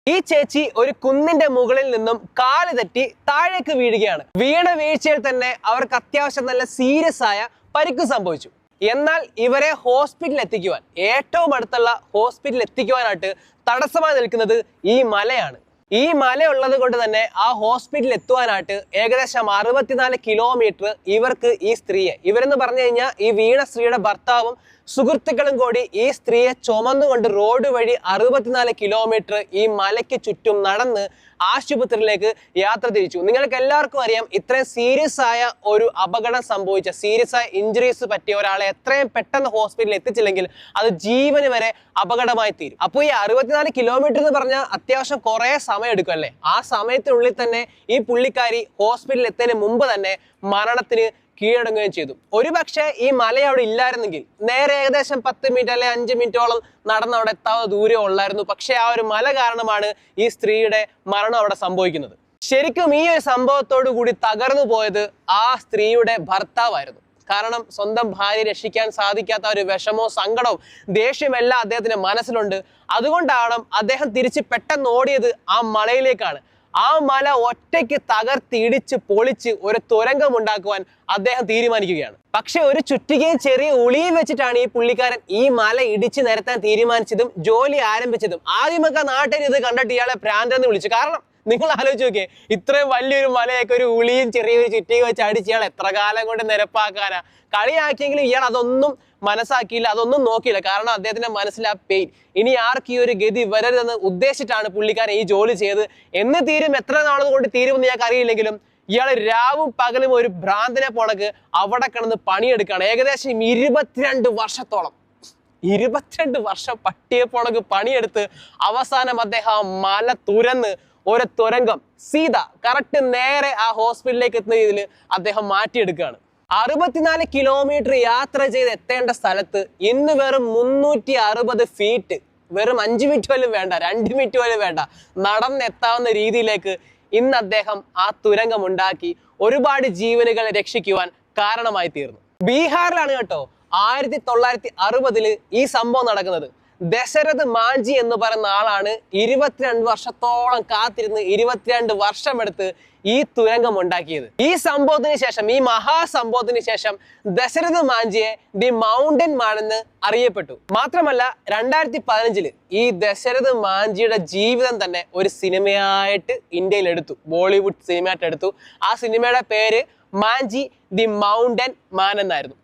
ഈ ചേച്ചി ഒരു കുന്നിന്റെ മുകളിൽ നിന്നും കാല് തെറ്റി താഴേക്ക് വീഴുകയാണ്. വീണ വീഴ്ചയിൽ തന്നെ അവർക്ക് അത്യാവശ്യം നല്ല സീരിയസ് ആയ പരിക്ക് സംഭവിച്ചു. എന്നാൽ ഇവരെ ഹോസ്പിറ്റലിൽ എത്തിക്കുവാൻ, ഏറ്റവും അടുത്തുള്ള ഹോസ്പിറ്റലിൽ എത്തിക്കുവാനായിട്ട് തടസ്സമായി നിൽക്കുന്നത് ഈ മലയാണ്. ഈ മല ഉള്ളത് കൊണ്ട് തന്നെ ആ ഹോസ്പിറ്റലിൽ എത്തുവാനായിട്ട് ഏകദേശം 64 കിലോമീറ്റർ ഇവർക്ക് ഈ സ്ത്രീയെ, ഇവരെന്ന് പറഞ്ഞു കഴിഞ്ഞാൽ ഈ വീണ സ്ത്രീയുടെ ഭർത്താവും സുഹൃത്തുക്കളും കൂടി ഈ സ്ത്രീയെ ചുമന്നുകൊണ്ട് റോഡ് വഴി 64 കിലോമീറ്റർ ഈ മലയ്ക്ക് ചുറ്റും നടന്ന് ആശുപത്രിയിലേക്ക് യാത്ര തിരിച്ചു. നിങ്ങൾക്ക് എല്ലാവർക്കും അറിയാം, ഇത്രയും സീരിയസ് ആയ ഒരു അപകടം സംഭവിച്ച, സീരിയസ് ആയ ഇഞ്ചുറീസ് പറ്റിയ ഒരാളെ എത്രയും പെട്ടെന്ന് ഹോസ്പിറ്റലിൽ എത്തിച്ചില്ലെങ്കിൽ അത് ജീവന് വരെ അപകടമായി തീരും. അപ്പോൾ ഈ 64 കിലോമീറ്റർ എന്ന് പറഞ്ഞാൽ അത്യാവശ്യം കുറെ സമയം എടുക്കും അല്ലേ? ആ സമയത്തിനുള്ളിൽ തന്നെ ഈ പുള്ളിക്കാരി ഹോസ്പിറ്റലിൽ എത്തുന്നതിന് മുമ്പ് തന്നെ മരണത്തിന് കീഴടങ്ങുകയും ചെയ്തു. ഒരുപക്ഷെ ഈ മല അവിടെ ഇല്ലായിരുന്നെങ്കിൽ നേരെ ഏകദേശം 10 മിനിറ്റ് അല്ലെ 5 മിനിറ്റോളം നടന്ന് അവിടെ എത്താവുന്ന ദൂരം ഉള്ളായിരുന്നു. പക്ഷെ ആ ഒരു മല കാരണമാണ് ഈ സ്ത്രീയുടെ മരണം അവിടെ സംഭവിക്കുന്നത്. ശരിക്കും ഈ ഒരു സംഭവത്തോടു കൂടി തകർന്നു പോയത് ആ സ്ത്രീയുടെ ഭർത്താവായിരുന്നു. കാരണം സ്വന്തം ഭാര്യയെ രക്ഷിക്കാൻ സാധിക്കാത്ത ഒരു വിഷമവും സങ്കടവും ദേഷ്യമെല്ലാം അദ്ദേഹത്തിന്റെ മനസ്സിലുണ്ട്. അതുകൊണ്ടാണ് അദ്ദേഹം തിരിച്ച് പെട്ടെന്ന് ഓടിയത് ആ മലയിലേക്കാണ്. ആ മല ഒറ്റയ്ക്ക് തകർത്തിടിച്ച് പൊളിച്ച് ഒരു തുരങ്കം ഉണ്ടാക്കുവാൻ അദ്ദേഹം തീരുമാനിക്കുകയാണ്. പക്ഷെ ഒരു ചുറ്റികയും ചെറിയ ഉളിയും വെച്ചിട്ടാണ് ഈ പുള്ളിക്കാരൻ ഈ മല ഇടിച്ച് നിരത്താൻ തീരുമാനിച്ചതും ജോലി ആരംഭിച്ചതും. ആദ്യമൊക്കെ നാട്ടിൽ ഇത് കണ്ടിട്ട് ഇയാളെ ഭ്രാന്തെന്ന് വിളിച്ചു. കാരണം നിങ്ങൾ ആലോചിച്ച് നോക്കിയേ, ഇത്രയും വലിയൊരു മലയൊക്കെ ഒരു ഉളിയും ചെറിയൊരു ചുറ്റിക വെച്ച് അടിച്ച് ഇയാൾ എത്ര കാലം കൊണ്ട് നിരപ്പാക്കാനാ? കളിയാക്കിയെങ്കിലും ഇയാൾ അതൊന്നും മനസ്സാക്കിയില്ല, അതൊന്നും നോക്കിയില്ല. കാരണം അദ്ദേഹത്തിന്റെ മനസ്സിൽ ആ പെയിൻ, ഇനി ആർക്ക് ഈ ഒരു ഗതി വരരുതെന്ന് ഉദ്ദേശിച്ചിട്ടാണ് പുള്ളിക്കാരൻ ഈ ജോലി ചെയ്ത്. എന്ന് തീരും, എത്ര നാളുകൾ കൊണ്ട് തീരുമെന്ന് ഞങ്ങൾക്ക് അറിയില്ലെങ്കിലും ഇയാൾ രാവും പകലും ഒരു ഭ്രാന്തനെ പോണക്ക് അവിടെ കിടന്ന് പണിയെടുക്കുകയാണ്. ഏകദേശം 22 വർഷത്തോളം, 22 വർഷം പട്ടിയെ പോണക്ക് പണിയെടുത്ത് അവസാനം അദ്ദേഹം മല തുരന്ന് ഒരു തുരങ്കം സീത കറക്റ്റ് നേരെ ആ ഹോസ്പിറ്റലിലേക്ക് എത്തുന്ന രീതിയിൽ അദ്ദേഹം മാറ്റിയെടുക്കുകയാണ്. 64 കിലോമീറ്റർ യാത്ര ചെയ്ത് എത്തേണ്ട സ്ഥലത്ത് ഇന്ന് വെറും 360 ഫീറ്റ്, വെറും 5 മിനിറ്റ് പോലും വേണ്ട, 2 മിനിറ്റ് പോലും വേണ്ട, നടന്നെത്താവുന്ന രീതിയിലേക്ക് ഇന്ന് അദ്ദേഹം ആ തുരങ്കം ഉണ്ടാക്കി ഒരുപാട് ജീവനുകളെ രക്ഷിക്കുവാൻ കാരണമായി തീർന്നു. ബീഹാറിലാണ് കേട്ടോ 1960 ഈ സംഭവം നടക്കുന്നത്. ദശരഥ് മാഞ്ചി എന്ന് പറയുന്ന ആളാണ് 22 വർഷത്തോളം കാത്തിരുന്ന് 22 വർഷമെടുത്ത് ഈ തുരങ്കം ഉണ്ടാക്കിയത്. ഈ സംഭവത്തിന് ശേഷം, ഈ മഹാസംഭവത്തിന് ശേഷം ദശരഥ് മാഞ്ചിയെ ദി മൗണ്ടൻ മാൻ എന്ന് അറിയപ്പെട്ടു. മാത്രമല്ല 2015 ഈ ദശരഥ് മാഞ്ചിയുടെ ജീവിതം തന്നെ ഒരു സിനിമയായിട്ട് ഇന്ത്യയിൽ എടുത്തു, ബോളിവുഡ് സിനിമയായിട്ട് എടുത്തു. ആ സിനിമയുടെ പേര് മാഞ്ചി ദി മൗണ്ടൻ മാൻ എന്നായിരുന്നു.